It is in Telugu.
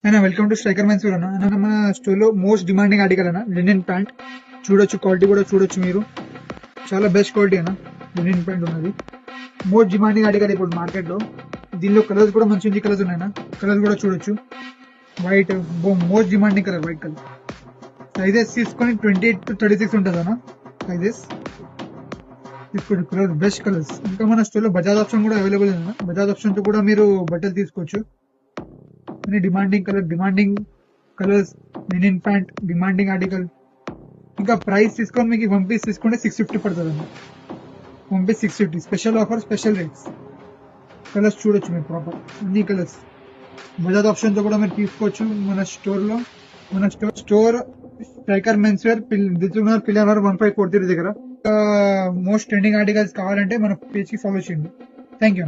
అన్న welcome to Striker men's wear అన్న మన స్టోర్ లో మోస్ట్ డిమాండింగ్ ఆర్టికల్ అన్న లినెన్ ప్యాంట్ చూడొచ్చు, క్వాలిటీ కూడా చూడొచ్చు మీరు. చాలా బెస్ట్ క్వాలిటీ అన్న లినెన్ ప్యాంట్ ఉన్నది. మోస్ట్ డిమాండింగ్ ఆర్టికల్ ఇప్పుడు మార్కెట్ లో. దీనిలో కలర్స్ కూడా మంచి కలర్స్ ఉన్నాయన్న. కలర్స్ కూడా చూడొచ్చు. White most demanding colour white colour. Sizes తీసుకొని 28 to 36 ఉంటుంది అన్న సైజెస్. తీసుకోండి, కలర్ బెస్ట్ కలర్స్. ఇంకా మన స్టోర్ లో బజాజ్ ఆప్షన్ కూడా అవైలబుల్ ఉంది. బజాజ్ ఆప్షన్ తో కూడా మీరు బట్టలు తీసుకోవచ్చు. Demanding colours linen pant demanding article. ఇంకా ప్రైస్ తీసుకొని మీకు 1 పీస్ తీసుకుంటే 650 పడుతుంది అన్న. 1 piece 650 special offer, special rates. Colours చూడొచ్చు మీరు ప్రాపర్ అన్ని కలర్స్. బజాజ్ ఆప్షన్ తో కూడా మీరు తీసుకోవచ్చు మన స్టోర్ లో. మన store Striker men's wear Dilsukhnagar pillar 1543 దగ్గర. మోస్ట్ ట్రెండింగ్ ఆర్టికల్స్ కావాలంటే మన పేజ్ కి ఫాలో చేయండి. Thank you.